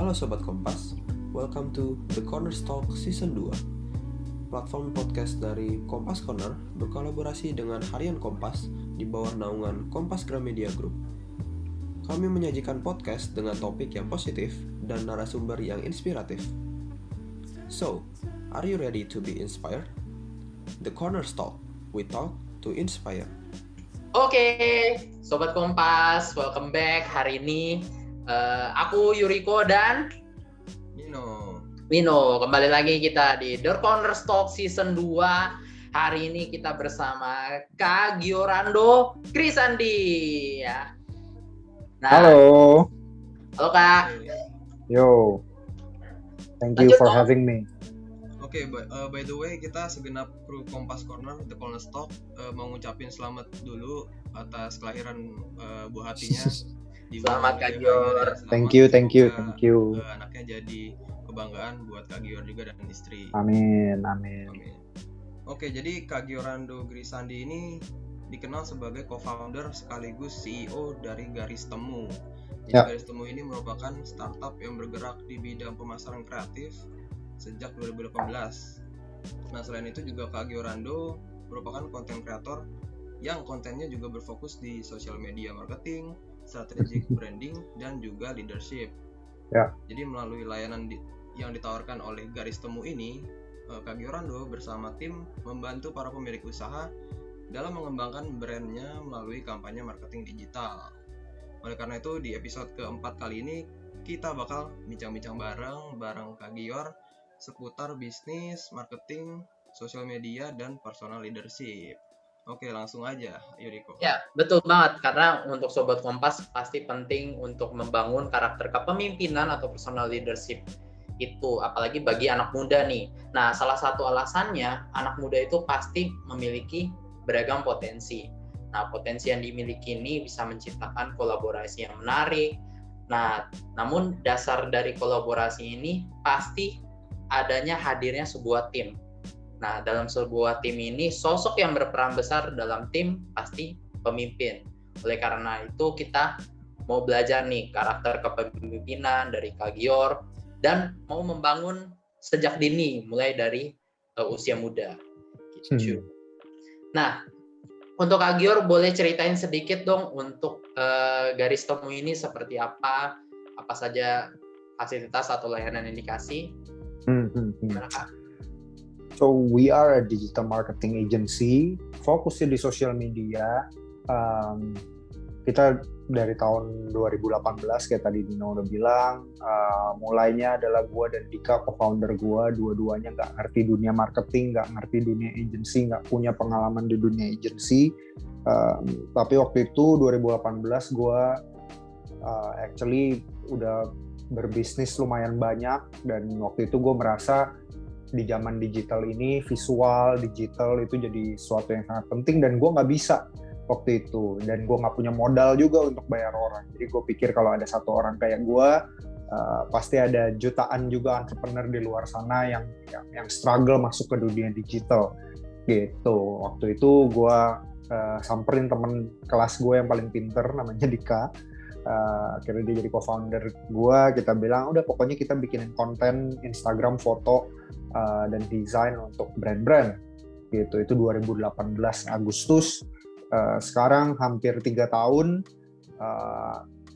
Halo Sobat Kompas, welcome to The Corner Talk Season 2. Platform podcast dari Kompas Corner berkolaborasi dengan Harian Kompas di bawah naungan Kompas Gramedia Group. Kami menyajikan podcast dengan topik yang positif dan narasumber yang inspiratif. So, are you ready to be inspired? The Corner Talk, we talk to inspire. Oke, Sobat Kompas, welcome back. Hari ini aku Yuriko dan Mino. Kembali lagi kita di The Corner Talk Season 2. Hari ini kita bersama Kak Giorando Krisandi. Ya. Nah, Halo Kak. Yo, thank you for having me. Oke, by the way, kita segenap kru Kompas Corner, The Corner Talk, mau ngucapin selamat dulu atas kelahiran buah hatinya. Selamat Kak Gior. Thank you. Anaknya jadi kebanggaan buat Kak Gior juga dan istri. Amin. Oke, jadi Kak Giorando Krisandi ini dikenal sebagai co-founder sekaligus CEO dari Garis Temu. Jadi Garis Temu ini merupakan startup yang bergerak di bidang pemasaran kreatif sejak 2018. Nah, selain itu juga Kak Giorando merupakan content creator yang kontennya juga berfokus di social media marketing, strategic branding, dan juga leadership. Ya. Jadi melalui layanan yang ditawarkan oleh Garis Temu ini, Kak Giorando bersama tim membantu para pemilik usaha dalam mengembangkan brandnya melalui kampanye marketing digital. Oleh karena itu, di episode keempat kali ini kita bakal bincang-bincang bareng Kak Gior seputar bisnis, marketing, social media, dan personal leadership. Oke, langsung aja, Yuriko. Ya, betul banget. Karena untuk Sobat Kompas pasti penting untuk membangun karakter kepemimpinan atau personal leadership itu, apalagi bagi anak muda nih. Nah, salah satu alasannya anak muda itu pasti memiliki beragam potensi. Nah, potensi yang dimiliki ini bisa menciptakan kolaborasi yang menarik. Nah, namun dasar dari kolaborasi ini pasti adanya hadirnya sebuah tim. Nah, dalam sebuah tim ini, sosok yang berperan besar dalam tim pasti pemimpin. Oleh karena itu, kita mau belajar nih karakter kepemimpinan dari Kak Gior dan mau membangun sejak dini, mulai dari usia muda. Gitu. Nah, untuk Kak Gior boleh ceritain sedikit dong untuk Garis Temu ini seperti apa saja fasilitas atau layanan yang dikasih. Gimana Kak? So we are a digital marketing agency, fokusnya di social media. Kita dari tahun 2018 kayak tadi Dino udah bilang, mulainya adalah gue dan Dika, co-founder gue, dua-duanya nggak ngerti dunia marketing, nggak ngerti dunia agency, nggak punya pengalaman di dunia agency. Tapi waktu itu 2018 gue actually udah berbisnis lumayan banyak, dan waktu itu gue merasa di zaman digital ini visual digital itu jadi sesuatu yang sangat penting, dan gue nggak bisa waktu itu, dan gue nggak punya modal juga untuk bayar orang. Jadi gue pikir kalau ada satu orang kayak gue, pasti ada jutaan juga entrepreneur di luar sana yang struggle masuk ke dunia digital gitu. Waktu itu gue samperin temen kelas gue yang paling pinter, namanya Dika. Akhirnya dia jadi co-founder gue. Kita bilang udah pokoknya kita bikinin konten Instagram, foto, dan desain untuk brand-brand gitu. Itu 2018 Agustus. Sekarang hampir 3 tahun,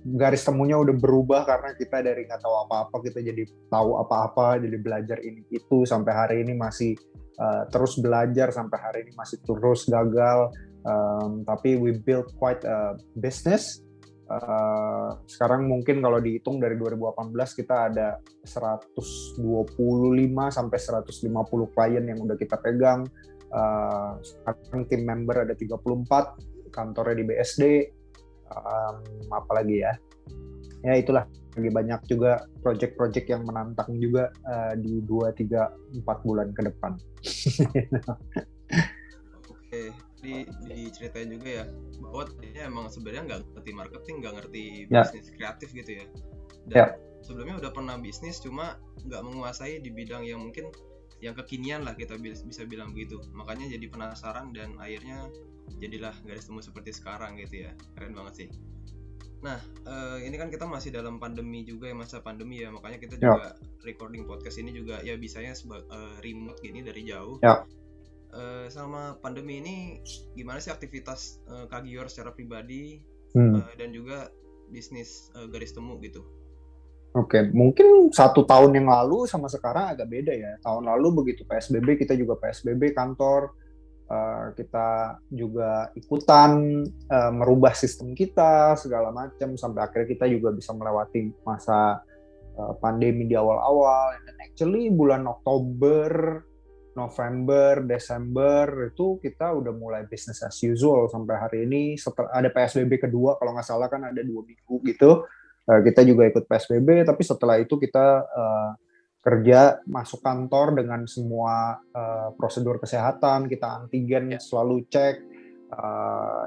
Garis Temunya udah berubah karena kita dari nggak tahu apa-apa kita jadi tahu apa-apa, jadi belajar ini itu, sampai hari ini masih terus belajar, sampai hari ini masih terus gagal, tapi we built quite a business. Sekarang mungkin kalau dihitung dari 2018 kita ada 125 sampai 150 klien yang udah kita pegang. Sekarang tim member ada 34, kantornya di BSD, apalagi ya itulah, lagi banyak juga project-project yang menantang juga di 2, 3, 4 bulan ke depan. Oke, diceritain juga ya bahwa tadinya emang sebenarnya nggak ngerti marketing, nggak ngerti bisnis kreatif gitu ya, dan sebelumnya udah pernah bisnis cuma nggak menguasai di bidang yang mungkin yang kekinian lah, kita bisa bilang begitu. Makanya jadi penasaran dan akhirnya jadilah Garis Temu seperti sekarang gitu ya. Keren banget sih. Nah, ini kan kita masih dalam pandemi juga ya, masa pandemi ya, makanya kita Ya. juga recording podcast ini juga ya bisanya remote gini dari jauh. Ya. Selama pandemi ini gimana sih aktivitas Kak Gior secara pribadi dan juga bisnis Garis Temu gitu? Oke, mungkin 1 tahun yang lalu sama sekarang agak beda ya. Tahun lalu begitu PSBB, kita juga PSBB kantor, kita juga ikutan merubah sistem kita segala macam sampai akhirnya kita juga bisa melewati masa pandemi di awal-awal. Dan actually bulan Oktober, November, Desember itu kita udah mulai business as usual sampai hari ini. Setelah ada PSBB kedua, kalau nggak salah kan ada 2 minggu gitu, kita juga ikut PSBB. Tapi setelah itu kita kerja masuk kantor dengan semua prosedur kesehatan, kita antigen selalu cek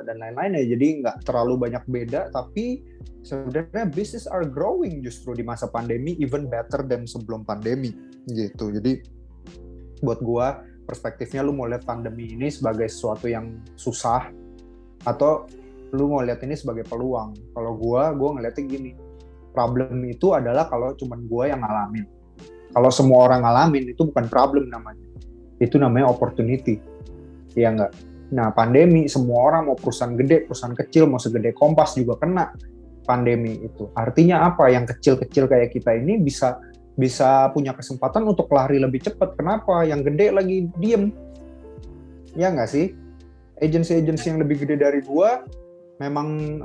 dan lain-lain ya. Jadi nggak terlalu banyak beda, tapi sebenarnya business are growing justru di masa pandemi even better than sebelum pandemi gitu. Jadi buat gua perspektifnya lu mau lihat pandemi ini sebagai sesuatu yang susah atau lu mau lihat ini sebagai peluang. Kalau gua ngeliatnya gini, problem itu adalah kalau cuman gua yang ngalamin. Kalau semua orang ngalamin itu bukan problem namanya, itu namanya opportunity, ya nggak? Nah pandemi semua orang mau perusahaan gede, perusahaan kecil, mau segede Kompas juga kena pandemi itu. Artinya apa? Yang kecil-kecil kayak kita ini bisa punya kesempatan untuk lari lebih cepat. Kenapa? Yang gede lagi diem, ya nggak sih? Agensi-agensi yang lebih gede dari gua memang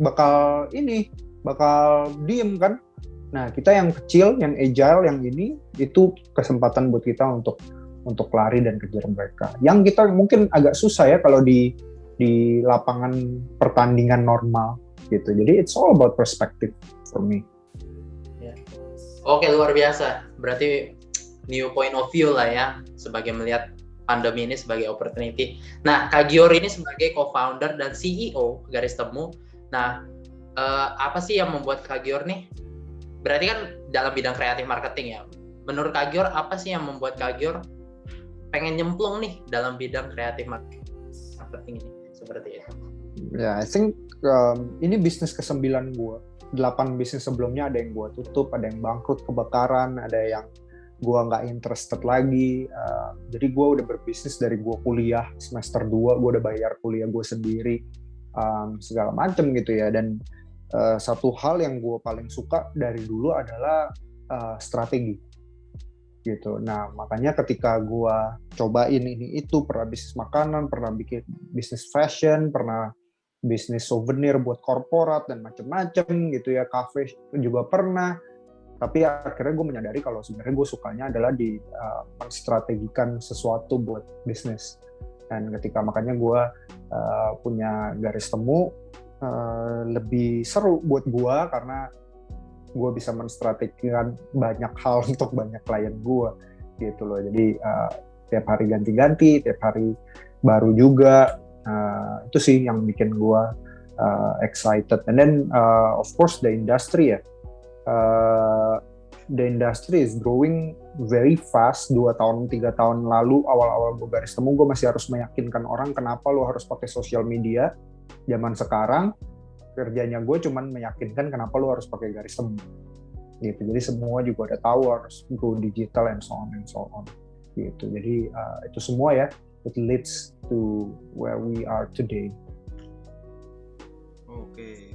bakal diem kan. Nah kita yang kecil, yang agile, yang ini itu kesempatan buat kita untuk lari dan kejar mereka. Yang kita mungkin agak susah ya kalau di lapangan pertandingan normal gitu. Jadi it's all about perspective for me. Oke, luar biasa. Berarti new point of view lah ya, sebagai melihat pandemi ini sebagai opportunity. Nah, Kak Gior ini sebagai co-founder dan CEO Garis Temu. Nah, apa sih yang membuat Kak Gior nih? Berarti kan dalam bidang kreatif marketing ya. Menurut Kak Gior, apa sih yang membuat Kak Gior pengen nyemplung nih dalam bidang kreatif marketing ini? Seperti itu. Ya, I think ini bisnis ke-9 gue. 8 bisnis sebelumnya ada yang gue tutup, ada yang bangkrut, kebakaran, ada yang gue nggak interested lagi. Jadi gue udah berbisnis dari gue kuliah semester 2, gue udah bayar kuliah gue sendiri, segala macem gitu ya. Dan satu hal yang gue paling suka dari dulu adalah strategi gitu. Nah makanya ketika gue cobain ini itu, pernah bisnis makanan, pernah bikin bisnis fashion, pernah bisnis souvenir buat korporat dan macam-macam gitu ya, kafe juga pernah. Tapi akhirnya gue menyadari kalau sebenarnya gue sukanya adalah di menstrategikan sesuatu buat bisnis. Dan ketika makanya gue punya Garis Temu, lebih seru buat gue karena gue bisa menstrategikan banyak hal untuk banyak klien gue gitu loh. Jadi tiap hari ganti-ganti, tiap hari baru juga. Itu sih yang bikin gue excited. And then of course the industry ya, the industry is growing very fast. 2 tahun 3 tahun lalu awal-awal gue Garis Temu, gue masih harus meyakinkan orang kenapa lo harus pakai sosial media. Zaman sekarang kerjanya gue cuman meyakinkan kenapa lo harus pakai Garis Temu gitu. Jadi semua juga udah tahu harus go digital and so on gitu. Jadi itu semua ya, it leads to where we are today. Oke,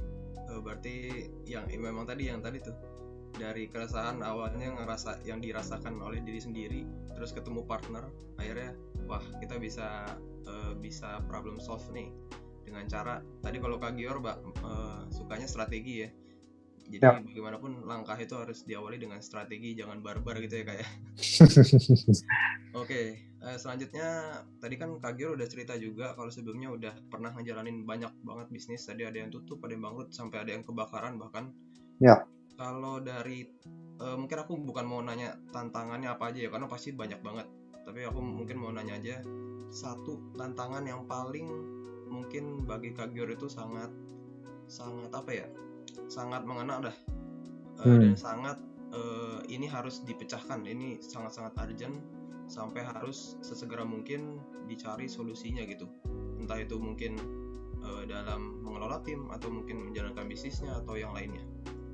berarti yang memang tadi tuh dari keresahan awalnya yang dirasakan oleh diri sendiri, terus ketemu partner, akhirnya wah kita bisa problem solve nih dengan cara tadi. Kalau Kak Gior sukanya strategi ya. Jadi bagaimanapun langkah itu harus diawali dengan strategi, jangan barbar gitu ya Kak ya. Oke, selanjutnya tadi kan Kak Gior udah cerita juga kalau sebelumnya udah pernah ngejalanin banyak banget bisnis. Tadi ada yang tutup, ada yang bangkrut, sampai ada yang kebakaran bahkan. Ya. Kalau dari mungkin aku bukan mau nanya tantangannya apa aja ya, karena pasti banyak banget. Tapi aku mungkin mau nanya aja satu tantangan yang paling mungkin bagi Kak Gior itu sangat apa ya? Sangat mengena dah. Dan sangat ini harus dipecahkan. Ini sangat-sangat urgent sampai harus sesegera mungkin dicari solusinya gitu. Entah itu mungkin dalam mengelola tim atau mungkin menjalankan bisnisnya atau yang lainnya?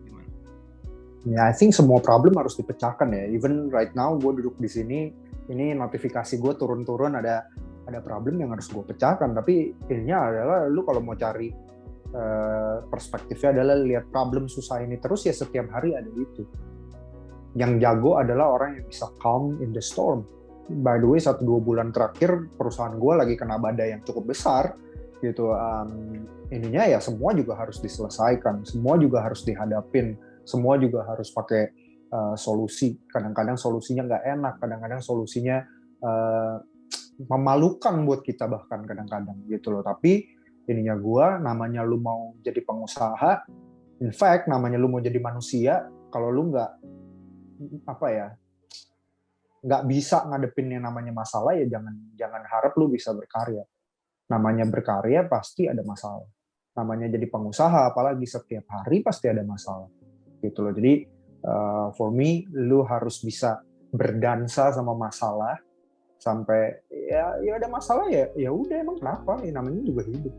Gimana? Ya, I think semua problem harus dipecahkan ya. Even right now gue duduk di sini, ini notifikasi gue turun-turun ada problem yang harus gue pecahkan. Tapi intinya adalah lu kalau mau cari perspektifnya adalah lihat problem susah ini terus, ya setiap hari ada itu. Yang jago adalah orang yang bisa calm in the storm. By the way, 1-2 bulan terakhir perusahaan gue lagi kena badai yang cukup besar gitu. Ininya ya semua juga harus diselesaikan, semua juga harus dihadapin, semua juga harus pakai solusi. Kadang-kadang solusinya nggak enak, kadang-kadang solusinya memalukan buat kita bahkan kadang-kadang gitu loh. Tapi ininya gua, namanya lu mau jadi pengusaha, in fact namanya lu mau jadi manusia, kalau lu nggak nggak bisa ngadepin yang namanya masalah, ya jangan harap lu bisa berkarya. Namanya berkarya pasti ada masalah. Namanya jadi pengusaha apalagi setiap hari pasti ada masalah gitu loh. Jadi for me lu harus bisa berdansa sama masalah sampai ya ada masalah, ya udah, emang kenapa, ya namanya juga hidup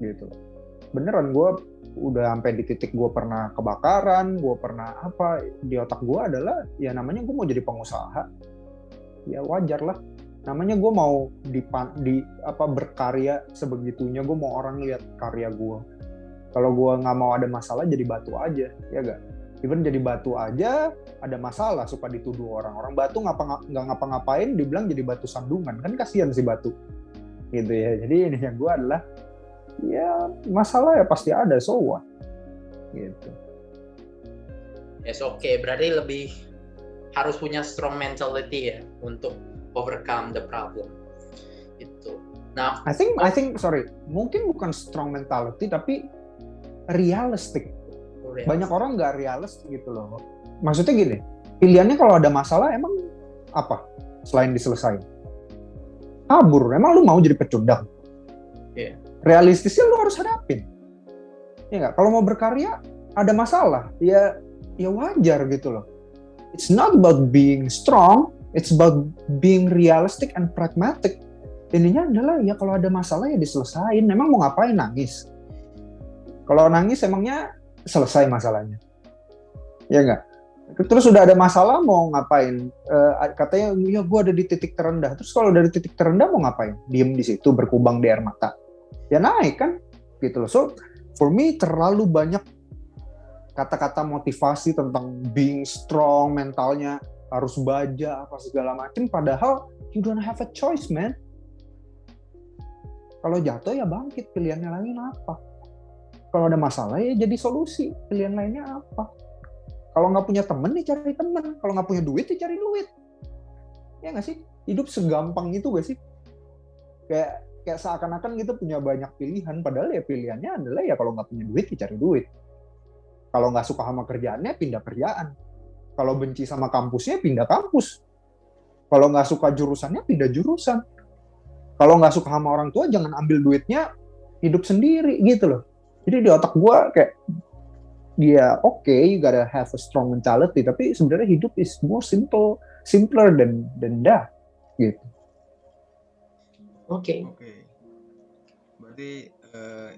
gitu. Beneran gue udah sampai di titik gue pernah kebakaran, gue pernah di otak gue adalah ya namanya gue mau jadi pengusaha, ya wajar lah. Namanya gue mau berkarya sebegitunya, gue mau orang lihat karya gue. Kalau gue nggak mau ada masalah, jadi batu aja, ya gak? Even jadi batu aja ada masalah, suka dituduh orang batu nggak ngapa-ngapain dibilang jadi batu sandungan, kan kasihan si batu gitu ya. Jadi ini yang gue adalah ya masalah ya pasti ada, so what gitu. Yes, okay. Berarti lebih harus punya strong mentality ya untuk overcome the problem itu. Nah, I think mungkin bukan strong mentality tapi realistic. Banyak orang nggak realistic gitu loh. Maksudnya gini, pilihannya kalau ada masalah emang apa selain diselesain? Kabur. Emang lu mau jadi pecundang? Yeah. Realistisnya lu harus hadapin. Ya nggak? Kalau mau berkarya ada masalah, ya wajar gitu loh. It's not about being strong, it's about being realistic and pragmatic. Intinya adalah ya kalau ada masalah ya diselesain. Emang mau ngapain, nangis? Kalau nangis emangnya selesai masalahnya? Ya nggak? Terus udah ada masalah mau ngapain? Katanya ya gue ada di titik terendah. Terus kalau dari titik terendah mau ngapain? Diem di situ berkubang di air mata? Ya naik kan? Gitu loh. So for me terlalu banyak kata-kata motivasi tentang being strong, mentalnya harus baja apa segala macam. Padahal you don't have a choice, man. Kalau jatuh ya bangkit, pilihannya lain apa? Kalau ada masalah ya jadi solusi, pilihan lainnya apa? Kalau nggak punya temen ya cari temen, kalau nggak punya duit ya cari duit. Ya nggak sih? Hidup segampang itu nggak sih? Kayak seakan-akan kita punya banyak pilihan, padahal ya pilihannya adalah ya kalau nggak punya duit ya cari duit. Kalau nggak suka sama kerjaannya pindah kerjaan. Kalau benci sama kampusnya pindah kampus. Kalau nggak suka jurusannya pindah jurusan. Kalau nggak suka sama orang tua jangan ambil duitnya, hidup sendiri gitu loh. Jadi di otak gue kayak ya okay, you gotta have a strong mentality, tapi sebenarnya hidup is more simpler than that gitu. Oke. Berarti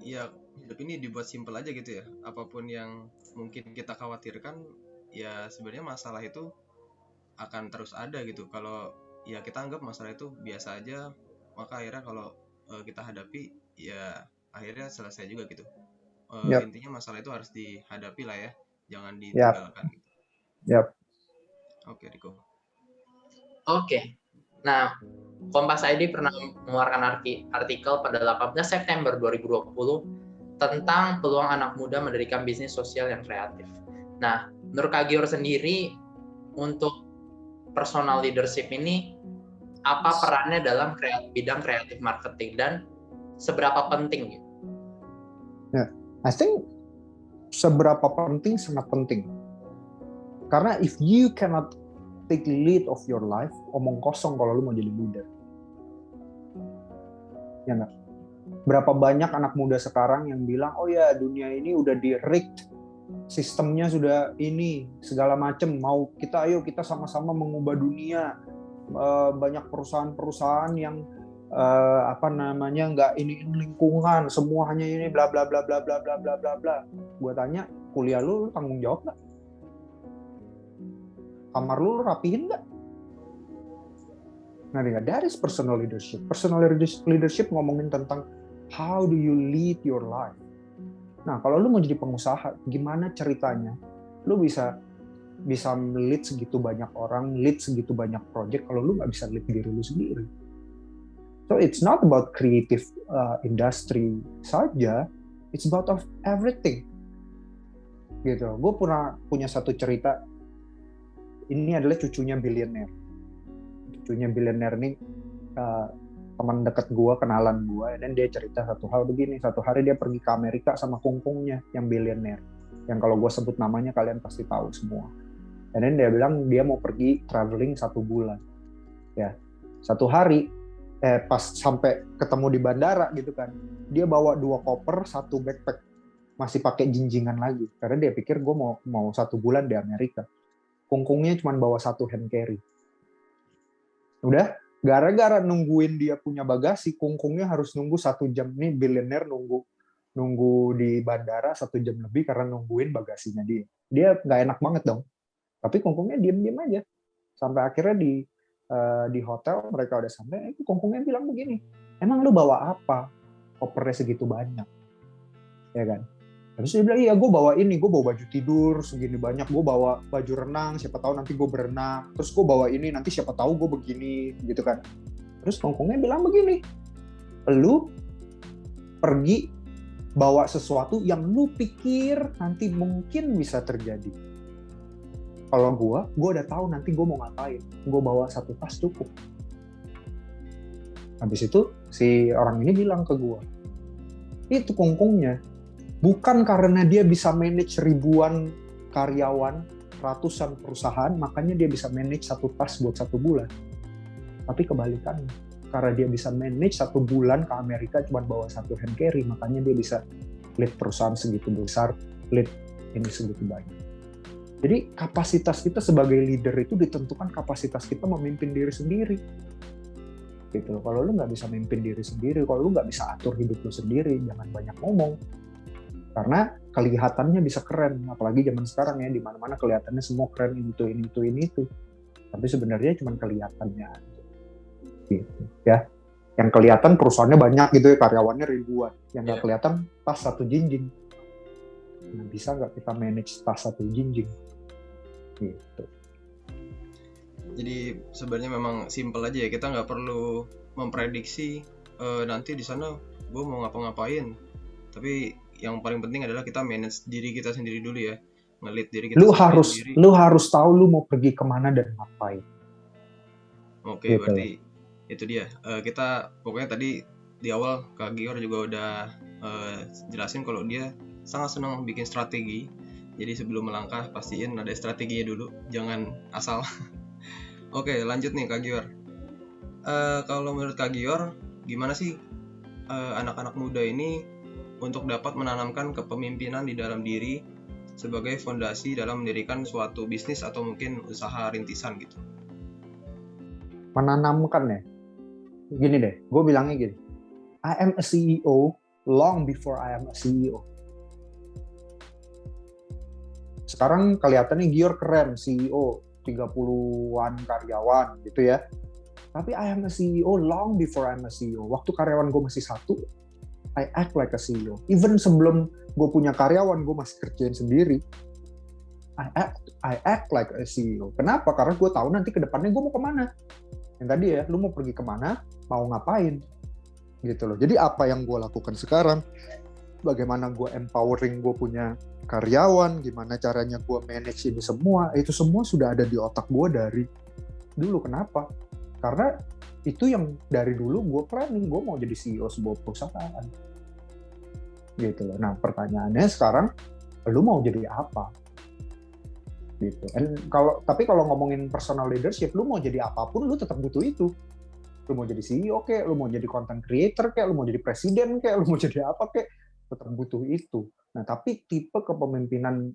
ya hidup ini dibuat simpel aja gitu ya. Apapun yang mungkin kita khawatirkan, ya sebenarnya masalah itu akan terus ada gitu. Kalau ya kita anggap masalah itu biasa aja, maka akhirnya kalau kita hadapi ya akhirnya selesai juga gitu. Intinya masalah itu harus dihadapi lah ya, jangan ditinggalkan. Yep. Oke, Riko. Oke. Nah, Kompas ID pernah mengeluarkan artikel pada 18 September 2020 tentang peluang anak muda mendirikan bisnis sosial yang kreatif. Nah, menurut Kak Gior sendiri, untuk personal leadership ini, apa perannya dalam bidang kreatif marketing dan seberapa penting? Ya, I think seberapa penting, sangat penting. Karena if you cannot take lead of your life, omong kosong kalau lu mau jadi leader. Ya nggak? Berapa banyak anak muda sekarang yang bilang, oh ya dunia ini udah di-rigged, sistemnya sudah ini, segala macem, ayo kita sama-sama mengubah dunia. Banyak perusahaan-perusahaan yang nggak ini lingkungan, semuanya ini bla bla bla bla bla bla bla bla bla. Gue tanya, kuliah lu tanggung jawab nggak? Kamar lu rapihin nggak? Nah, that is personal leadership. Personal leadership ngomongin tentang how do you lead your life. Nah, kalau lu mau jadi pengusaha, gimana ceritanya lu bisa lead segitu banyak orang, lead segitu banyak project kalau lu nggak bisa lead diri lu sendiri. So it's not about creative industry saja, it's about of everything. Gitu. Gue pernah punya satu cerita. Ini adalah cucunya bilioner. Cucunya bilioner nih teman dekat gue, kenalan gue, dan dia cerita satu hal begini. Satu hari dia pergi ke Amerika sama kungkungnya yang bilioner. Yang kalau gue sebut namanya kalian pasti tahu semua. Dan dia bilang dia mau pergi traveling 1 bulan. Ya, 1 hari. Pas sampai ketemu di bandara gitu kan, dia bawa 2 koper, 1 backpack, masih pakai jinjingan lagi karena dia pikir gue mau 1 bulan di Amerika. Kungkungnya cuma bawa 1 hand carry. Udah, gara-gara nungguin dia punya bagasi, kungkungnya harus nunggu 1 jam. Nih bilioner nunggu di bandara 1 jam lebih karena nungguin bagasinya dia. Dia nggak enak banget dong. Tapi kungkungnya diem-diem aja sampai akhirnya di hotel mereka udah sampai, kungkungnya bilang begini, emang lu bawa apa? Kopernya segitu banyak, ya kan? Terus dia bilang, iya gue bawa ini, gue bawa baju tidur segini banyak, gue bawa baju renang, siapa tahu nanti gue berenang, terus gue bawa ini, nanti siapa tahu gue begini, gitu kan? Terus kungkungnya bilang begini, lu pergi bawa sesuatu yang lu pikir nanti mungkin bisa terjadi. Kalau gue udah tahu nanti gue mau ngapain. Gue bawa 1 tas cukup. Habis itu si orang ini bilang ke gue, itu kungkungnya bukan karena dia bisa manage ribuan karyawan, ratusan perusahaan, makanya dia bisa manage 1 tas buat 1 bulan. Tapi kebalikannya, karena dia bisa manage 1 bulan ke Amerika cuma bawa 1 hand carry, makanya dia bisa lead perusahaan segitu besar, lead ini segitu banyak. Jadi kapasitas kita sebagai leader itu ditentukan kapasitas kita memimpin diri sendiri. Gitu. Kalau lu nggak bisa memimpin diri sendiri, kalau lu nggak bisa atur hidup lu sendiri, jangan banyak ngomong. Karena kelihatannya bisa keren, apalagi zaman sekarang ya, di mana-mana kelihatannya semua keren, ini itu. Tapi sebenarnya cuma kelihatannya aja. Gitu. Ya. Yang kelihatan perusahaannya banyak gitu ya, karyawannya ribuan. Yang nggak kelihatan tas 1 jinjing. Nah, bisa nggak kita manage tas 1 jinjing? Gitu. Jadi sebenarnya memang simple aja ya, kita nggak perlu memprediksi nanti di sana gue mau ngapa-ngapain, tapi yang paling penting adalah kita manage diri kita sendiri dulu ya, nge-lead diri kita sendiri. Lu harus tahu lu mau pergi kemana dan ngapain. Oke, gitu. Berarti itu dia, kita pokoknya tadi di awal Kak Gior juga udah jelasin kalau dia sangat senang bikin strategi. Jadi sebelum melangkah pastiin ada strateginya dulu, jangan asal. Oke, lanjut nih Kak Gior. Kalau menurut Kak Gior, gimana sih anak-anak muda ini untuk dapat menanamkan kepemimpinan di dalam diri sebagai fondasi dalam mendirikan suatu bisnis atau mungkin usaha rintisan gitu? Menanamkan ya? Gini deh, gue bilangnya gini. I am a CEO long before I am a CEO. Sekarang kelihatannya Gior keren, CEO 30-an karyawan gitu ya. Tapi I am a CEO long before I'm a CEO. Waktu karyawan gue masih 1, I act like a CEO. Even sebelum gue punya karyawan, gue masih kerjain sendiri. I act like a CEO. Kenapa? Karena gue tahu nanti ke depannya gue mau kemana. Yang tadi ya, lu mau pergi kemana, mau ngapain. Gitu loh. Jadi apa yang gue lakukan sekarang, bagaimana gue empowering gue punya karyawan, gimana caranya gue manage ini semua, itu semua sudah ada di otak gue dari dulu. Kenapa? Karena itu yang dari dulu gue planning, gue mau jadi CEO sebuah perusahaan. Gitu loh. Nah pertanyaannya sekarang, lu mau jadi apa? Gitu. Tapi kalau ngomongin personal leadership, lu mau jadi apapun, lu tetap butuh itu. Lu mau jadi CEO kek, lu mau jadi content creator kek, lu mau jadi presiden kek, lu mau jadi apa kek, tetap butuh itu. Nah, tapi tipe kepemimpinan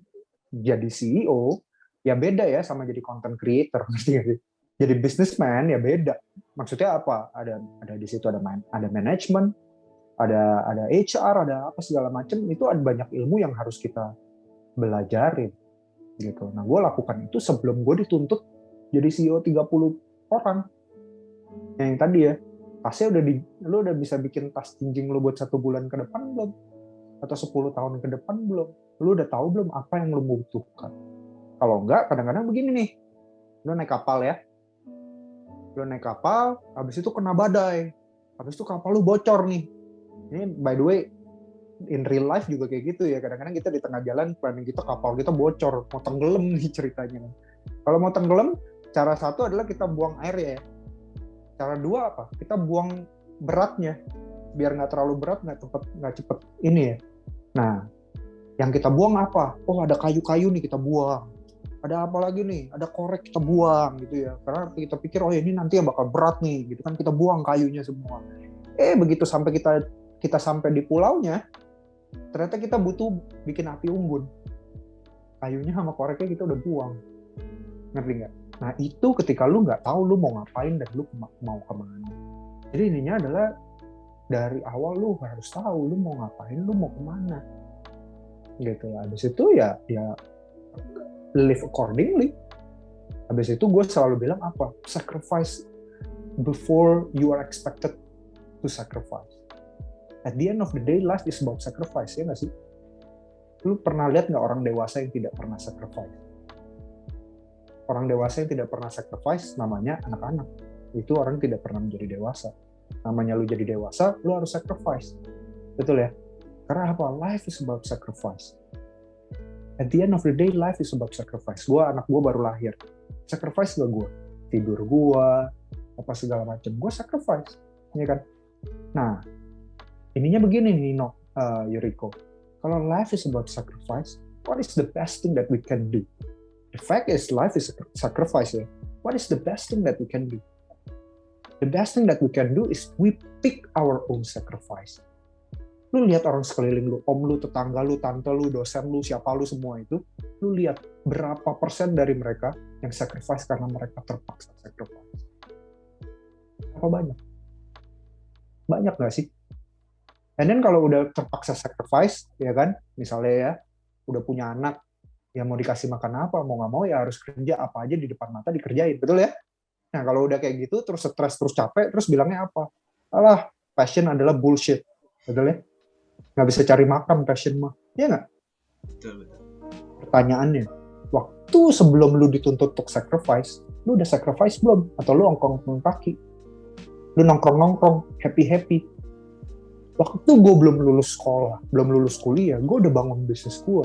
jadi CEO ya beda ya sama jadi content creator, ngerti gak sih? Jadi businessman ya beda Maksudnya apa? Ada di situ ada manajemen, ada HR, ada apa segala macam. Itu ada banyak ilmu yang harus kita belajarin gitu. Nah, gue lakukan itu sebelum gue dituntut jadi CEO 30 orang. Yang tadi ya, tasnya lu udah bisa bikin tas jinjing lu buat 1 bulan ke depan belum? Atau 10 tahun ke depan belum? Lu udah tahu belum apa yang lu butuhkan? Kalau enggak, kadang-kadang begini nih. Lu naik kapal ya. Lu naik kapal, habis itu kena badai. Habis itu kapal lu bocor nih. Ini by the way, in real life juga kayak gitu ya. Kadang-kadang kita di tengah jalan, planning kita kapal kita bocor, mau tenggelam nih ceritanya. Kalau mau tenggelam, cara satu adalah kita buang air ya. Cara dua apa? Kita buang beratnya, biar nggak terlalu berat, nggak cepet ini ya. Nah, yang kita buang apa? Oh, ada kayu-kayu nih kita buang. Ada apa lagi nih? Ada korek kita buang gitu ya. Karena kita pikir oh ini nanti bakal berat nih, gitu kan kita buang kayunya semua. Begitu sampai kita sampai di pulaunya, ternyata kita butuh bikin api unggun. Kayunya sama koreknya kita udah buang. Ngerti nggak? Nah itu ketika lu nggak tahu lu mau ngapain dan lu mau kemana. Jadi ininya adalah dari awal lu harus tahu lu mau ngapain, lu mau kemana. Gitu lah. Habis itu ya live accordingly. Habis itu gue selalu bilang apa? Sacrifice before you are expected to sacrifice. At the end of the day, life is about sacrifice, ya nggak sih? Lu pernah lihat nggak orang dewasa yang tidak pernah sacrifice? Orang dewasa yang tidak pernah sacrifice namanya anak-anak. Itu orang tidak pernah menjadi dewasa. Namanya lu jadi dewasa, lu harus sacrifice. Betul ya? Karena apa? Life is about sacrifice. At the end of the day, life is about sacrifice. Anak gue baru lahir. Sacrifice gak gue? Tidur gue, apa segala macam. Gue sacrifice. Ya kan? Nah, ininya begini Nino, Yuriko. Kalau life is about sacrifice, what is the best thing that we can do? The fact is life is a sacrifice ya. What is the best thing that we can do? The best thing that we can do is we pick our own sacrifice. Lu lihat orang sekeliling lu, om lu, tetangga lu, tante lu, dosen lu, siapa lu semua itu, lu lihat berapa persen dari mereka yang sacrifice karena mereka terpaksa sacrifice. Apa banyak? Banyak nggak sih? And then kalau udah terpaksa sacrifice, ya kan, misalnya ya, udah punya anak, ya mau dikasih makan apa, mau nggak mau ya harus kerja apa aja di depan mata dikerjain, betul ya? Nah kalau udah kayak gitu, terus stres, terus capek, terus bilangnya apa? Alah, passion adalah bullshit, betul ya? Nggak bisa cari makan passion mah, ya nggak? Betul. Pertanyaannya, waktu sebelum lu dituntut untuk sacrifice, lu udah sacrifice belum? Atau lu ongkong kaki? Lu nongkrong-nongkrong, happy-happy. Waktu gue belum lulus sekolah, belum lulus kuliah, gue udah bangun bisnis gue.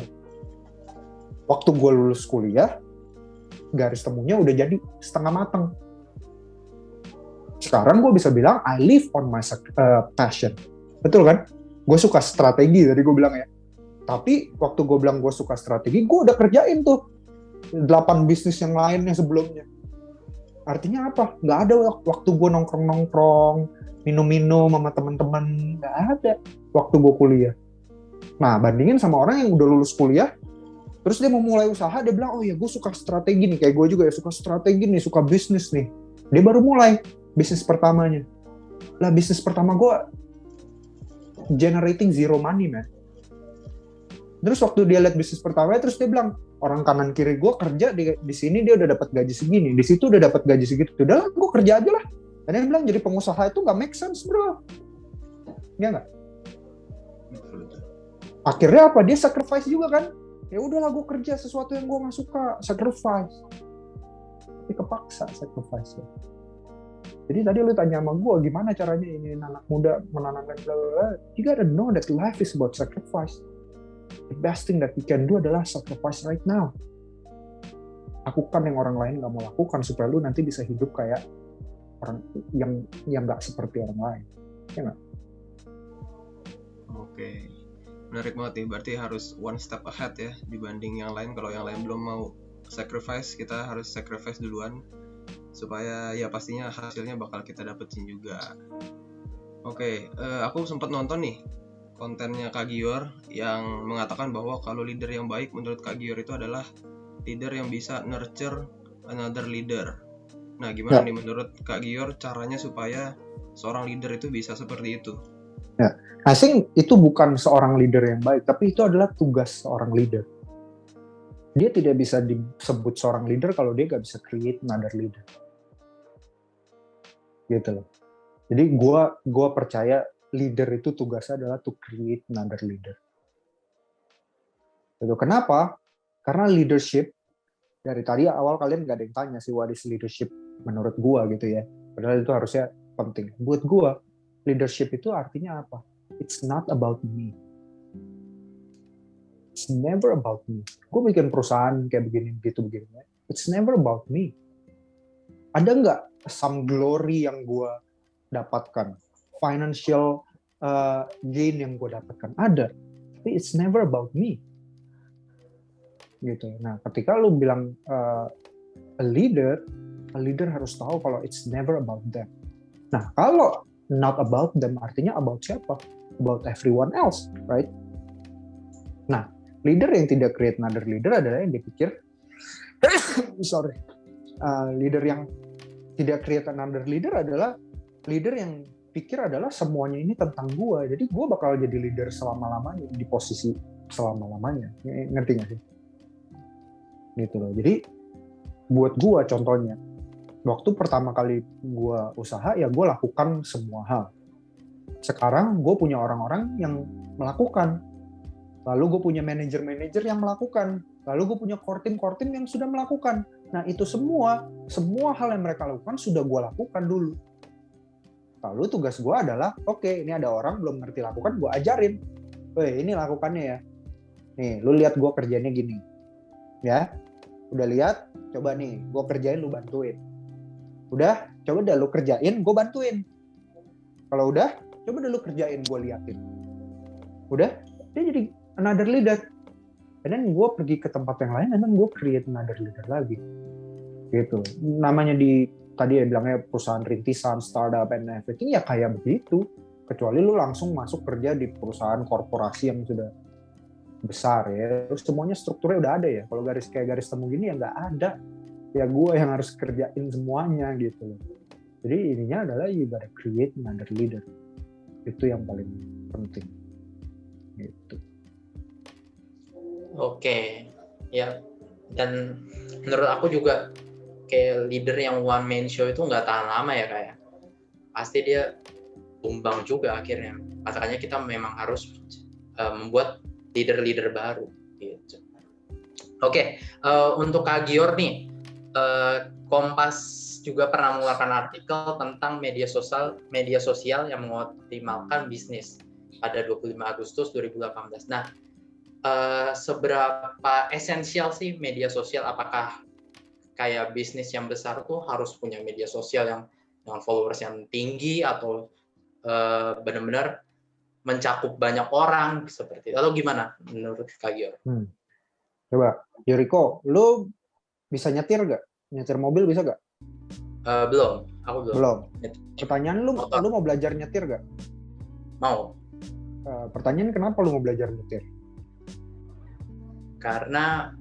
Waktu gue lulus kuliah, garis temunya udah jadi setengah matang. Sekarang gue bisa bilang, I live on my passion. Betul kan? Gue suka strategi, tadi gue bilang ya. Tapi waktu gue bilang gue suka strategi, gue udah kerjain tuh 8 bisnis yang lainnya sebelumnya. Artinya apa? Nggak ada waktu gue nongkrong-nongkrong, minum-minum sama teman-teman, nggak ada waktu gue kuliah. Nah, bandingin sama orang yang udah lulus kuliah, terus dia mau mulai usaha, dia bilang, oh ya gue suka strategi nih, kayak gue juga ya, suka strategi nih, suka bisnis nih. Dia baru mulai bisnis pertamanya. Lah, bisnis pertama gue generating zero money, man. Terus waktu dia lihat bisnis pertamanya, terus dia bilang, orang kanan kiri gue kerja di sini dia udah dapat gaji segini, di situ udah dapat gaji segitu, udah lah gue kerja aja lah. Dan dia bilang jadi pengusaha itu nggak make sense bro, ya nggak? Akhirnya apa? Dia sacrifice juga kan? Ya udahlah gue kerja sesuatu yang gue nggak suka, sacrifice. Tapi kepaksa sacrifice. Ya. Jadi tadi lu tanya sama gue gimana caranya ini anak muda menanamkan bla bla bla. You gotta know that life is about sacrifice. The best thing that we can do adalah sacrifice right now. Lakukan yang orang lain nggak mau lakukan supaya lu nanti bisa hidup kayak orang yang nggak seperti orang lain, ya nggak? Oke, menarik banget nih. Berarti harus one step ahead ya dibanding yang lain. Kalau yang lain belum mau sacrifice, kita harus sacrifice duluan supaya ya pastinya hasilnya bakal kita dapetin juga. Oke, aku sempat nonton nih kontennya Kak Gior yang mengatakan bahwa kalau leader yang baik menurut Kak Gior itu adalah leader yang bisa nurture another leader. Nah, gimana Ya. nih menurut Kak Gior caranya supaya seorang leader itu bisa seperti itu? Ya, I think itu bukan seorang leader yang baik, tapi itu adalah tugas seorang leader. Dia tidak bisa disebut seorang leader kalau dia nggak bisa create another leader. Gitu loh. Jadi gua percaya leader itu tugasnya adalah to create another leader. Gitu. Kenapa? Karena leadership, dari tadi awal kalian nggak ada yang tanya sih what is leadership menurut gua gitu ya. Padahal itu harusnya penting. Buat gua, leadership itu artinya apa? It's not about me. It's never about me. Gue bikin perusahaan kayak begini. It's never about me. Ada nggak some glory yang gue dapatkan? Financial gain yang gue dapatkan? Ada. Tapi it's never about me. Gitu. Nah, ketika lu bilang a leader harus tahu kalau it's never about them. Nah, kalau not about them artinya about siapa? About everyone else, right? Nah, leader yang tidak create another leader adalah yang dipikir leader yang tidak create another leader adalah leader yang pikir adalah semuanya ini tentang gua. Jadi gua bakal jadi leader selama-lamanya di posisi selama-lamanya. Ngerti nggak sih? Gitu loh. Jadi buat gua contohnya, waktu pertama kali gua usaha ya gua lakukan semua hal. Sekarang gua punya orang-orang yang melakukan. Lalu gue punya manajer-manajer yang melakukan. Lalu gue punya core team yang sudah melakukan. Nah itu semua hal yang mereka lakukan sudah gue lakukan dulu. Lalu tugas gue adalah, oke, ini ada orang belum ngerti lakukan, gue ajarin. Weh, ini lakukannya ya. Nih, lu lihat gue kerjanya gini. Ya, udah lihat, coba nih, gue kerjain, lu bantuin. Udah, coba dah lu kerjain, gue bantuin. Kalau udah, coba dah lu kerjain, gue liatin. Udah, dia jadi another leader. And then gue pergi ke tempat yang lain, and then gue create another leader lagi. Gitu. Namanya tadi ya bilangnya perusahaan rintisan, startup, and everything, ya kayak begitu. Kecuali lu langsung masuk kerja di perusahaan korporasi yang sudah besar ya. Terus semuanya strukturnya udah ada ya. Kalau garis temu gini ya nggak ada. Ya gue yang harus kerjain semuanya gitu. Jadi ininya adalah you gotta create another leader. Itu yang paling penting. Gitu. Oke, ya. Dan menurut aku juga kayak leader yang one man show itu nggak tahan lama ya kayak. Pasti dia tumbang juga akhirnya. Makanya kita memang harus membuat leader-leader baru gitu. Oke, untuk Kak Gior nih, Kompas juga pernah mengeluarkan artikel tentang media sosial yang mengoptimalkan bisnis pada 25 Agustus 2018. Nah, seberapa esensial sih media sosial? Apakah kayak bisnis yang besar tuh harus punya media sosial yang dengan followers yang tinggi atau benar-benar mencakup banyak orang seperti itu? Atau gimana menurut Kak Gior? Coba, Yoriko, lu bisa nyetir nggak? Nyetir mobil bisa nggak? Belum, aku belum. Belum. Pertanyaan lu mau belajar nyetir nggak? Mau. Pertanyaan kenapa lu mau belajar nyetir? Karena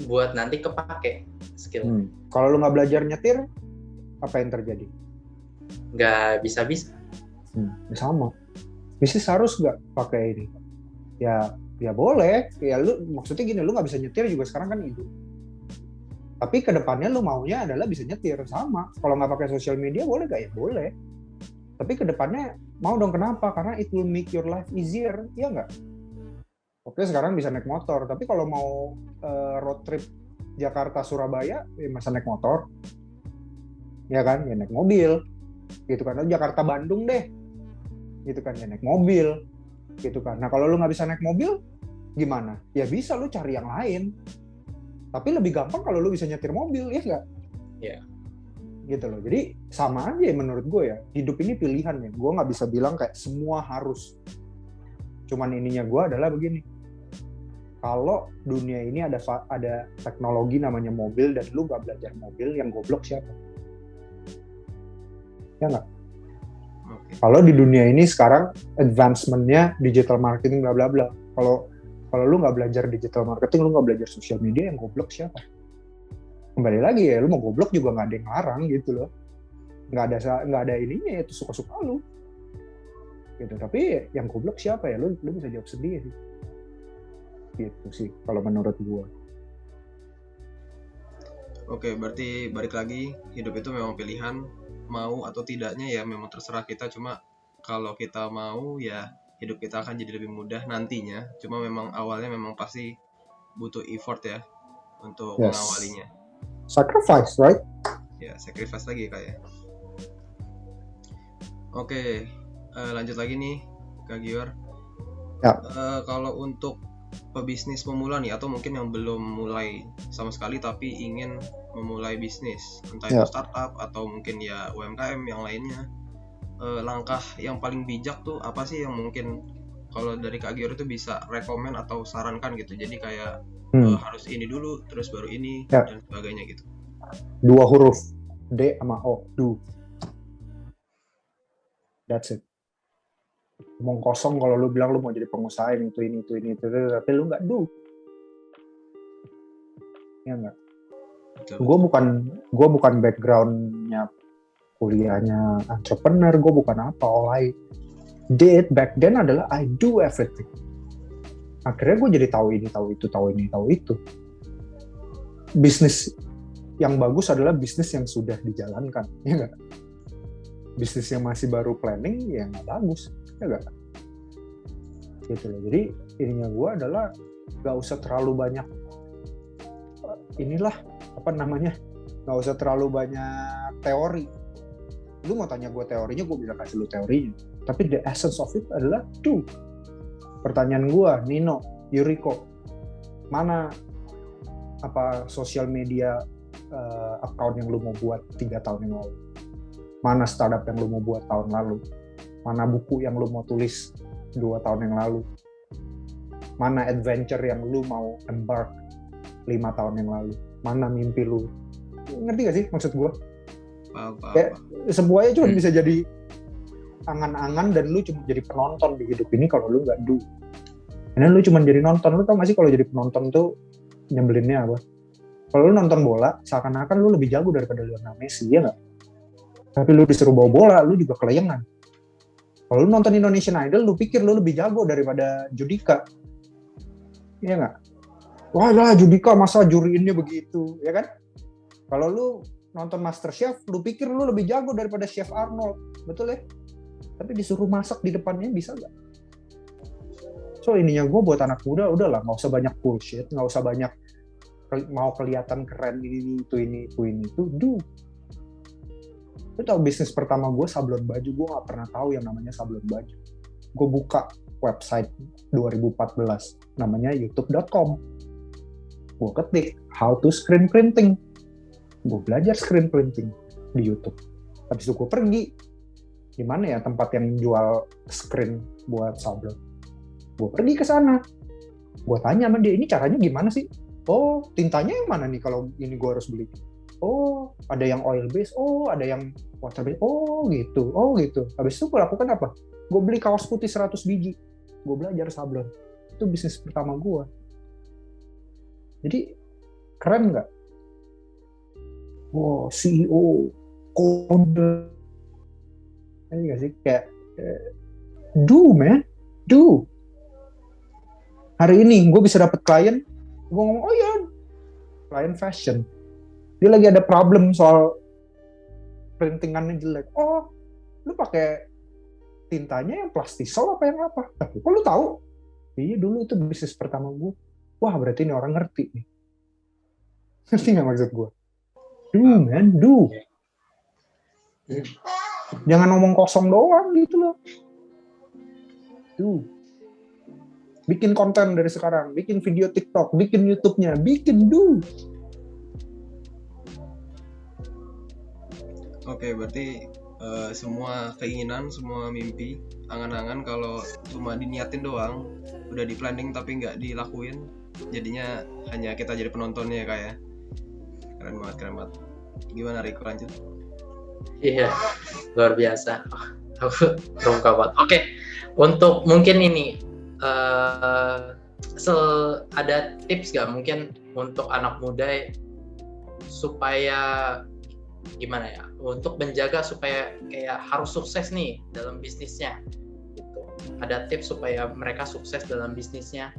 buat nanti kepake skill. Kalau lu nggak belajar nyetir, apa yang terjadi? Nggak bisa-bisa. Sama. Bisnis harus nggak pakai ini? Ya boleh. Ya lu maksudnya gini, lu nggak bisa nyetir juga sekarang kan itu. Tapi kedepannya lu maunya adalah bisa nyetir sama. Kalau nggak pakai sosial media boleh nggak? Ya boleh. Tapi kedepannya mau dong, kenapa? Karena it will make your life easier, ya nggak? Oke, sekarang bisa naik motor, tapi kalau mau road trip Jakarta-Surabaya, ya masa naik motor? Ya kan, ya naik mobil. Gitu kan, Jakarta-Bandung deh. Gitu kan, ya naik mobil. Gitu kan. Nah, kalau lu nggak bisa naik mobil, gimana? Ya bisa lu cari yang lain. Tapi lebih gampang kalau lu bisa nyetir mobil, ya nggak? Iya. Gitu loh. Jadi sama aja menurut gue ya. Hidup ini pilihan ya. Gue nggak bisa bilang kayak semua harus. Cuman ininya gue adalah begini. Kalau dunia ini ada teknologi namanya mobil dan lu nggak belajar mobil, yang goblok siapa? Ya nggak? Okay. Kalau di dunia ini sekarang advancement-nya digital marketing bla bla bla. Kalau lu nggak belajar digital marketing, lu nggak belajar social media, yang goblok siapa? kembali lagi ya, lu mau goblok juga nggak ada yang larang gitu loh, nggak ada ininya, itu suka-suka lu gitu. Tapi yang goblok siapa ya, lu bisa jawab sendiri gitu sih kalau menurut gua. Oke, berarti balik lagi, hidup itu memang pilihan, mau atau tidaknya ya memang terserah kita. Cuma kalau kita mau ya hidup kita akan jadi lebih mudah nantinya. Cuma memang awalnya memang pasti butuh effort ya untuk Yes. mengawalinya. Sacrifice, right? Ya, sacrifice lagi kayak. Oke, lanjut lagi nih Kak Gior. Ya. Kalau untuk pebisnis pemula nih, atau mungkin yang belum mulai sama sekali tapi ingin memulai bisnis, entah itu startup atau mungkin ya UMKM yang lainnya, langkah yang paling bijak tuh apa sih yang mungkin kalau dari Kak Gior itu bisa rekomen atau sarankan gitu? Jadi kayak harus ini dulu, terus baru ini dan sebagainya gitu. 2 huruf, D sama O, do. That's it. Ngomong kosong kalau lu bilang lu mau jadi pengusaha ini, tapi lu nggak do. Ya nggak. Gue bukan backgroundnya kuliahnya entrepreneur, gue bukan apa. All I did back then adalah I do everything. Akhirnya gue jadi tahu ini, tahu itu. Bisnis yang bagus adalah bisnis yang sudah dijalankan, ya nggak? Bisnis yang masih baru planning, ya nggak bagus, ya nggak? Gitu loh. Jadi ininya gue adalah nggak usah terlalu banyak nggak usah terlalu banyak teori. Lu mau tanya gue teorinya, gue bisa kasih lu teorinya. Tapi the essence of it adalah do. Pertanyaan gue, Nino, Yuriko, mana sosial media account yang lu mau buat 3 tahun yang lalu? Mana startup yang lu mau buat tahun lalu? Mana buku yang lu mau tulis 2 tahun yang lalu? Mana adventure yang lu mau embark 5 tahun yang lalu? Mana mimpi lu? Ngerti gak sih maksud gue? Kayak semuanya cuma bisa jadi angan-angan dan lu cuma jadi penonton di hidup ini kalau lu nggak do. Dan lu cuma jadi nonton. Lu tau gak sih kalau jadi penonton tuh nyebelinnya apa? Kalau lu nonton bola, seakan-akan lu lebih jago daripada Lionel Messi, ya nggak? Tapi lu disuruh bawa bola, lu juga kelayangan. Kalau lu nonton Indonesian Idol, lu pikir lu lebih jago daripada Judika, ya nggak? Wah lah, Judika masa juriinnya begitu, ya kan? Kalau lu nonton MasterChef, lu pikir lu lebih jago daripada Chef Arnold, betul ya? Tapi disuruh masak di depannya bisa nggak? So ininya gue buat anak muda, udahlah, nggak usah banyak bullshit, nggak usah banyak mau kelihatan keren ini itu, do. Lu tau bisnis pertama gue sablon baju, gue nggak pernah tahu yang namanya sablon baju. Gue buka website 2014, namanya youtube.com. Gue ketik how to screen printing. Gue belajar screen printing di YouTube. Habis itu gue pergi, di mana ya tempat yang jual screen buat sablon. Gue pergi ke sana. Gue tanya sama dia, ini caranya gimana sih? Oh, tintanya yang mana nih kalau ini gue harus beli? Oh, ada yang oil base, oh ada yang water base, oh gitu. Habis itu gue lakukan apa? Gue beli kaos putih 100 biji. Gue belajar sablon. Itu bisnis pertama gue. Jadi, keren nggak? Wow, CEO, kode. Ini nggak sih? Kayak, do man, do. Hari ini gue bisa dapet klien, gue ngomong, oh ya, klien fashion. Dia lagi ada problem soal printingannya jelek. Oh, lu pakai tintanya yang plastisol apa yang apa? Tapi kok lu tahu? Iya, dulu itu bisnis pertama gue. Wah, berarti ini orang ngerti nih. Ngerti nggak maksud gue? Do, man, do. Jangan ngomong kosong doang gitu loh. Do. Bikin konten dari sekarang, bikin video TikTok, bikin YouTube-nya, bikin do. Oke, berarti semua keinginan, semua mimpi, angan-angan kalau cuma diniatin doang, udah di planning tapi nggak dilakuin, jadinya hanya kita jadi penontonnya kayak. Keren banget. Gimana Riko, lanjut? Iya, luar biasa. Aku terungkap banget. Oke, untuk mungkin ini ada tips gak mungkin untuk anak muda supaya gimana ya, untuk menjaga supaya kayak harus sukses nih dalam bisnisnya gitu. Ada tips supaya mereka sukses dalam bisnisnya?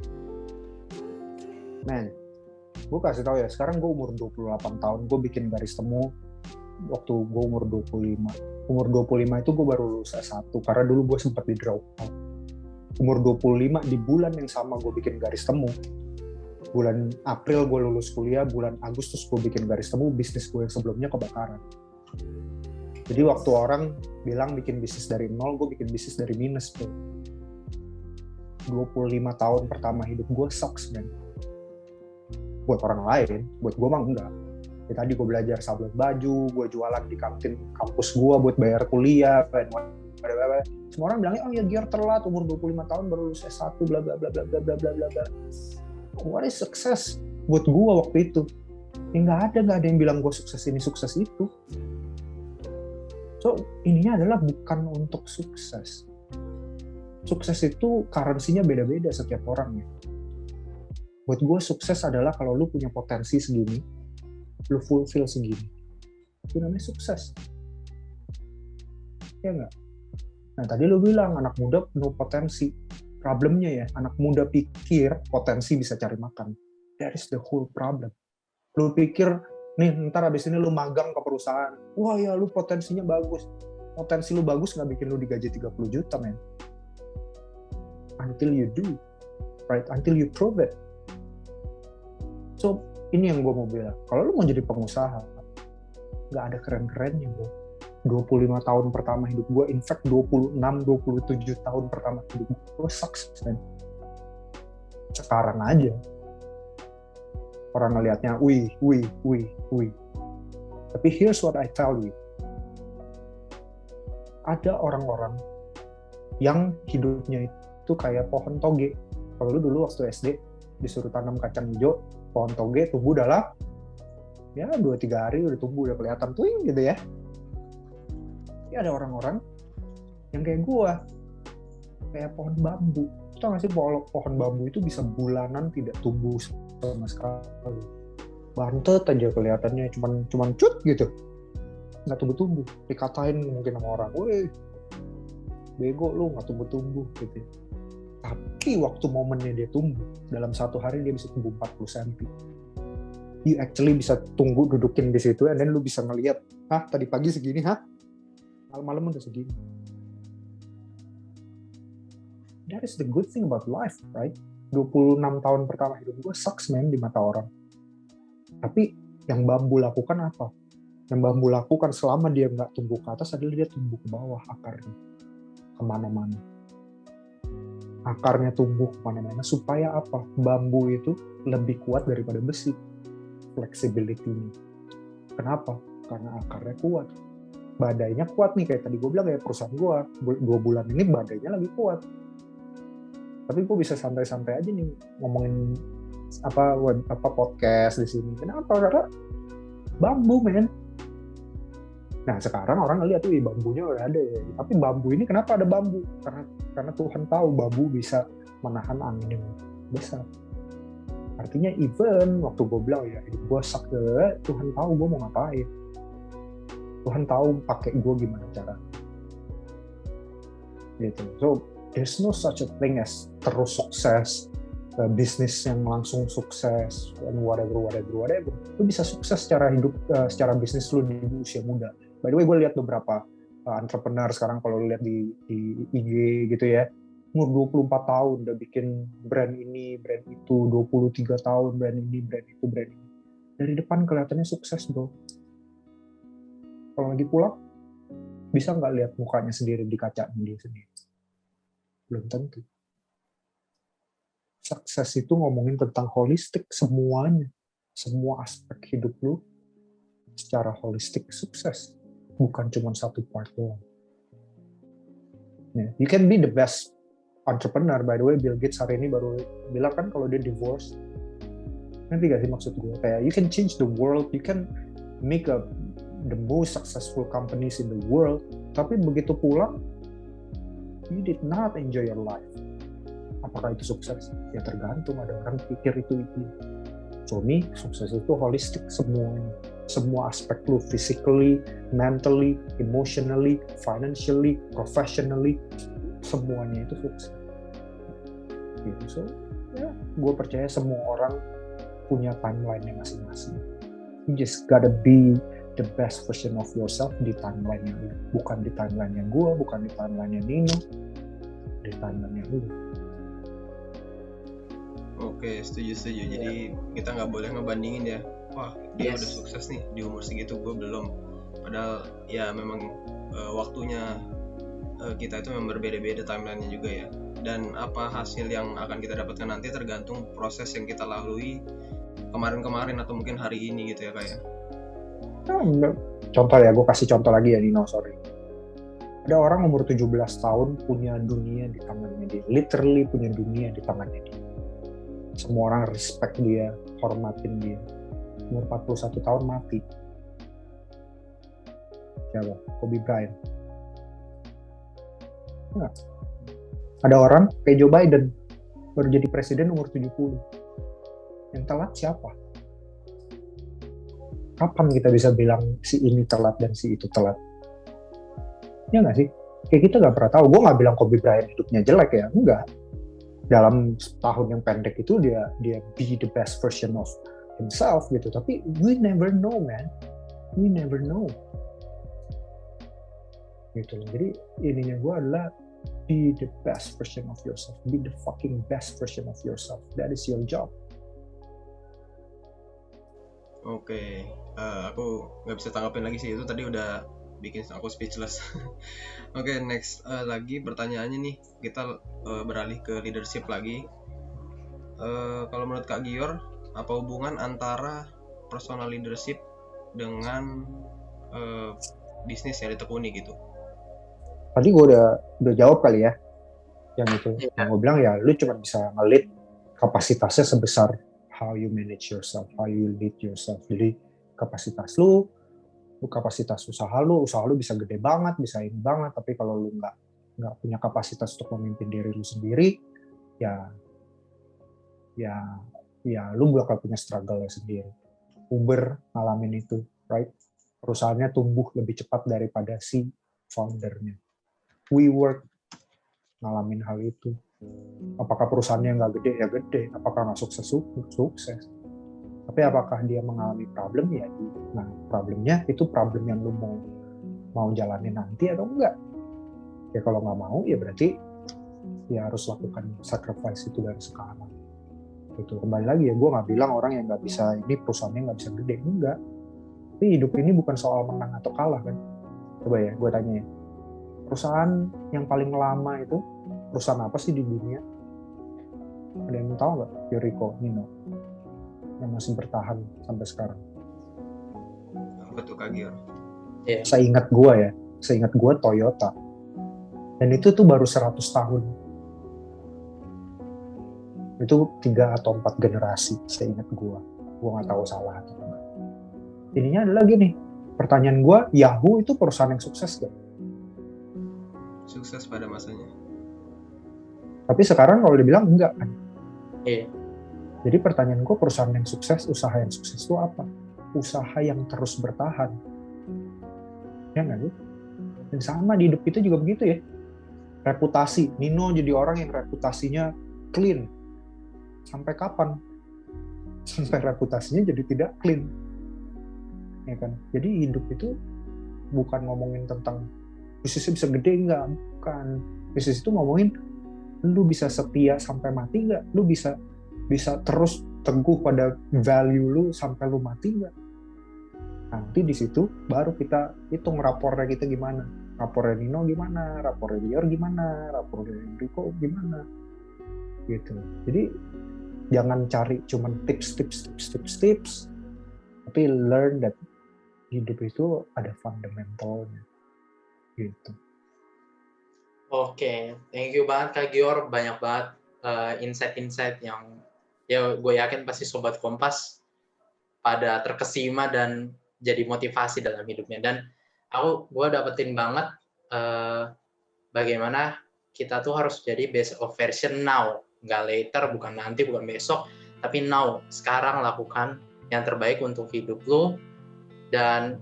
Men, gue kasih tau ya, sekarang gue umur 28 tahun, gue bikin garis temu waktu gue umur 25. Umur 25 itu gue baru lulus S1, karena dulu gue sempat di drop out. Umur 25 di bulan yang sama gue bikin garis temu. Bulan April gue lulus kuliah, bulan Agustus gue bikin garis temu, bisnis gue yang sebelumnya kebakaran. Jadi waktu orang bilang bikin bisnis dari nol, gue bikin bisnis dari minus, bro. 25 tahun pertama hidup gue sucks, man. Buat orang lain, buat gue mah enggak. Ya, tadi gue belajar sablon baju, gue jualan di kantin kampus gue buat bayar kuliah, semua orang bilangnya, oh ya Gior telat, umur 25 tahun baru lulus S1, bla bla bla bla bla bla bla bla. What is success buat gue waktu itu? Ya nggak ada yang bilang gue sukses ini, sukses itu. So, ininya adalah bukan untuk sukses. Sukses itu currency-nya beda-beda setiap orang ya. Buat gue sukses adalah kalau lu punya potensi segini, lu fulfill segini. Itu namanya sukses. Ya nggak? Nah, tadi lu bilang anak muda penuh potensi. Problemnya ya, anak muda pikir potensi bisa cari makan. That is the whole problem. Lu pikir, nih ntar abis ini lu magang ke perusahaan. Wah ya, lu potensinya bagus. Potensi lu bagus nggak bikin lu digaji 30 juta, men. Until you do. Right? Until you prove it. So, ini yang gue mau bilang. Kalau lu mau jadi pengusaha, nggak ada keren-kerennya, bro. 25 tahun pertama hidup gue, in fact 26-27 tahun pertama hidup gue sucks, man. Sekarang aja orang ngelihatnya, wih. Tapi here's what I tell you. Ada orang-orang yang hidupnya itu kayak pohon toge. Kalau lu dulu waktu SD disuruh tanam kacang hijau, pohon toge tumbuh dalam ya 2-3 hari udah tumbuh, udah kelihatan tuing gitu ya. Tapi ada orang-orang yang kayak gua, kayak pohon bambu. Tau gak sih pohon bambu itu bisa bulanan tidak tumbuh sama sekali. Bantet aja kelihatannya, cuman cut gitu, nggak tumbuh-tumbuh. Dikatain mungkin sama orang, weh, bego lu nggak tumbuh-tumbuh gitu. Tapi waktu momennya dia tumbuh, dalam 1 hari dia bisa tumbuh 40 cm. You actually bisa tunggu dudukin di situ, and then lu bisa ngelihat, tadi pagi segini, malam-malam udah segini. That is the good thing about life, right? 26 tahun pertama hidup gue sucks, man, di mata orang. Tapi yang bambu lakukan apa? Yang bambu lakukan selama dia nggak tumbuh ke atas adalah dia tumbuh ke bawah akarnya. Kemana-mana. Akarnya tumbuh kemana-mana. Supaya apa? Bambu itu lebih kuat daripada besi. Flexibility-nya. Kenapa? Karena akarnya kuat. Badainya kuat nih, kayak tadi gue bilang ya, perusahaan gue 2 bulan ini badainya lagi kuat. Tapi gue bisa santai-santai aja nih ngomongin apa podcast di sini. Kenapa? Karena bambu, men. Nah, sekarang orang ngeliat tuh bambunya udah ada ya. Tapi bambu ini kenapa ada bambu? Karena Tuhan tahu bambu bisa menahan angin yang besar. Artinya even waktu gue bilang ya, gue sakit, Tuhan tahu gue mau ngapain. Tuhan tahu pakai gue gimana cara. Gitu. So, there's no such a thing as terus sukses, bisnis yang langsung sukses, and whatever. Lu bisa sukses secara hidup, secara bisnis lu di usia muda. By the way, gue lihat beberapa entrepreneur sekarang, kalau lu lihat di IG gitu ya, umur 24 tahun udah bikin brand ini, brand itu, 23 tahun brand ini, brand itu, brand ini. Dari depan kelihatannya sukses, bro. Kalau lagi pulang, bisa nggak lihat mukanya sendiri di kaca dia sendiri? Belum tentu. Sukses itu ngomongin tentang holistik semuanya. Semua aspek hidup lu secara holistik sukses. Bukan cuma satu part doang. You can be the best entrepreneur. By the way, Bill Gates hari ini baru bilang kan kalau dia divorce. Nanti gak sih maksud gue? Kayak you can change the world, you can make the most successful companies in the world, tapi begitu pulang, you did not enjoy your life. Apakah itu sukses? Ya tergantung, ada orang pikir itu. For me, sukses itu holistic semuanya. Semua aspek lu, physically, mentally, emotionally, financially, professionally, semuanya itu sukses. Gitu. So, ya, gue percaya semua orang punya timeline-nya masing-masing. You just gotta be the best version of yourself di timeline-nya lu. Bukan di timeline-nya gue, bukan di timeline-nya Nino, di timeline-nya lu. Oke, setuju. Jadi kita nggak boleh ngebandingin ya. Wah, dia Yes. udah sukses nih di umur segitu, gue belum. Padahal ya memang waktunya kita itu memang berbeda-beda timeline-nya juga ya. Dan apa hasil yang akan kita dapatkan nanti tergantung proses yang kita lalui kemarin-kemarin atau mungkin hari ini gitu ya kayak. Contoh ya, gue kasih contoh lagi ya Nino, sorry. Ada orang umur 17 tahun punya dunia di tangannya dia. Literally punya dunia di tangannya dia. Semua orang respect dia, hormatin dia. Umur 41 tahun mati. Siapa? Kobe Bryant. Enggak. Ada orang kayak Joe Biden baru jadi presiden umur 70. Yang telat siapa? Kapan kita bisa bilang si ini telat dan si itu telat? Ya nggak sih? Kayak kita nggak pernah tahu. Gue nggak bilang Kobe Bryant hidupnya jelek ya, enggak. Dalam setahun yang pendek itu dia be the best version of himself gitu. Tapi we never know, man. We never know. Gitu. Jadi ininya gue adalah be the best version of yourself. Be the fucking best version of yourself. That is your job. Oke, aku nggak bisa tanggapin lagi sih, itu tadi udah bikin aku speechless. Oke, next lagi pertanyaannya nih, kita beralih ke leadership lagi. Kalau menurut Kak Gior, apa hubungan antara personal leadership dengan bisnis yang ditekuni gitu? Tadi gue udah jawab kali ya yang itu. Iya. Yang gue bilang ya lu cuma bisa nge-lead kapasitasnya sebesar how you manage yourself, how you lead yourself. Jadi kapasitas lu kapasitas usaha lu bisa gede banget, bisa ini banget, tapi kalau lu nggak punya kapasitas untuk memimpin diri lu sendiri, ya lu bakal punya struggle sendiri. Uber ngalamin itu, right? Perusahaannya tumbuh lebih cepat daripada si foundernya. WeWork ngalamin hal itu. Apakah perusahaannya nggak gede? Ya gede. Apakah nggak sukses? Sukses. Tapi apakah dia mengalami problem? Ya, nah problemnya itu problem yang lu mau jalanin nanti atau enggak? Ya kalau nggak mau, ya berarti ya harus lakukan sacrifice itu dari sekarang. Itu kembali lagi ya, gue nggak bilang orang yang nggak bisa ini perusahaannya nggak bisa gede, enggak. Tapi hidup ini bukan soal menang atau kalah kan. Coba ya, gue tanya ya, perusahaan yang paling lama itu perusahaan apa sih di dunia? Ada yang tahu nggak? Yuriko, Nino, yang masih bertahan sampai sekarang. Apa tuh Kak Gior? Yeah. Seingat gue Toyota. Dan itu tuh baru 100 tahun. Itu 3 atau 4 generasi, seingat gue. Gue nggak tahu salah atau enggak. Ininya adalah gini, pertanyaan gue, Yahoo itu perusahaan yang sukses gak? Sukses pada masanya. Tapi sekarang kalau dibilang enggak kan? Iya. Jadi pertanyaan gue, perusahaan yang sukses, usaha yang sukses itu apa? Usaha yang terus bertahan. Ya nggak sih? Dan sama di hidup kita juga begitu ya. Reputasi. Nino jadi orang yang reputasinya clean. Sampai kapan? Sampai reputasinya jadi tidak clean. Ya kan? Jadi hidup itu bukan ngomongin tentang bisnisnya bisa gede enggak, bukan. Bisnis itu ngomongin lu bisa setia sampai mati enggak? Lu bisa terus teguh pada value lu sampai lu mati enggak? Nanti di situ baru kita hitung rapornya kita gimana. Rapornya Nino gimana, rapornya Dior gimana, rapornya Enrico gimana. Gitu. Jadi jangan cari cuman tips, tapi learn that hidup itu ada fundamentalnya. Gitu. Oke, thank you banget Kak Gior, banyak banget insight-insight yang ya gue yakin pasti Sobat Kompas pada terkesima dan jadi motivasi dalam hidupnya. Dan gue dapetin banget bagaimana kita tuh harus jadi best of version now, nggak later, bukan nanti, bukan besok, Tapi sekarang lakukan yang terbaik untuk hidup lo. Dan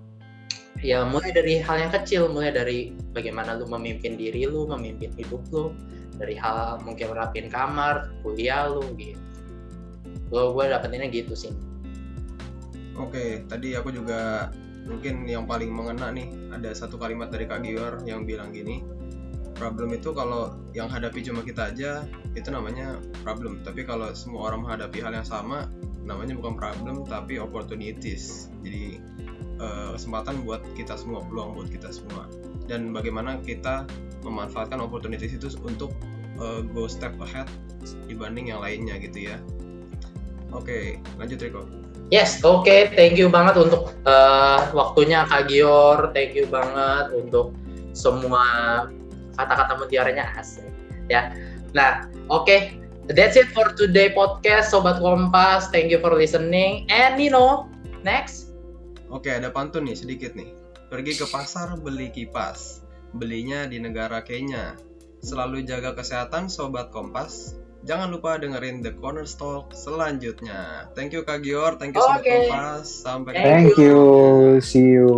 ya mulai dari hal yang kecil, mulai dari bagaimana lu memimpin diri lu, memimpin hidup lu, dari hal mungkin rapiin kamar, kuliah lu gitu. Gue dapetinnya gitu sih. Oke, tadi aku juga mungkin yang paling mengena nih, ada satu kalimat dari Kak Gior yang bilang gini, problem itu kalau yang hadapi cuma kita aja, itu namanya problem. Tapi kalau semua orang menghadapi hal yang sama, namanya bukan problem, tapi opportunities. Jadi kesempatan buat kita semua, peluang buat kita semua. Dan bagaimana kita memanfaatkan opportunities itu untuk go step ahead dibanding yang lainnya gitu ya. Oke, lanjut Riko. Yes, oke. Thank you banget untuk waktunya Kak Gior. Thank you banget untuk semua kata-kata mutiaranya, asik ya. Nah, oke. That's it for today podcast Sobat Kompas. Thank you for listening. And next. Oke, ada pantun nih sedikit nih. Pergi ke pasar beli kipas, belinya di negara Kenya. Selalu jaga kesehatan Sobat Kompas. Jangan lupa dengerin The Corner Talk selanjutnya. Thank you Kak Gior, thank you Sobat Kompas. Sampai ketemu. Thank you, see you.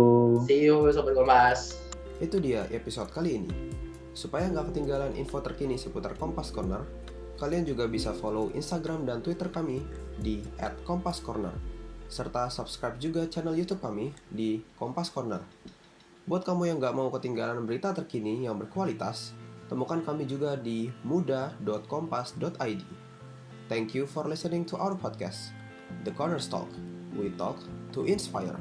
See you Sobat Kompas. Itu dia episode kali ini. Supaya nggak ketinggalan info terkini seputar Kompas Corner, kalian juga bisa follow Instagram dan Twitter kami di @kompascorner, serta subscribe juga channel YouTube kami di Kompas Corner. Buat kamu yang nggak mau ketinggalan berita terkini yang berkualitas, temukan kami juga di muda.kompas.id. Thank you for listening to our podcast, The Corner Talk. We talk to inspire.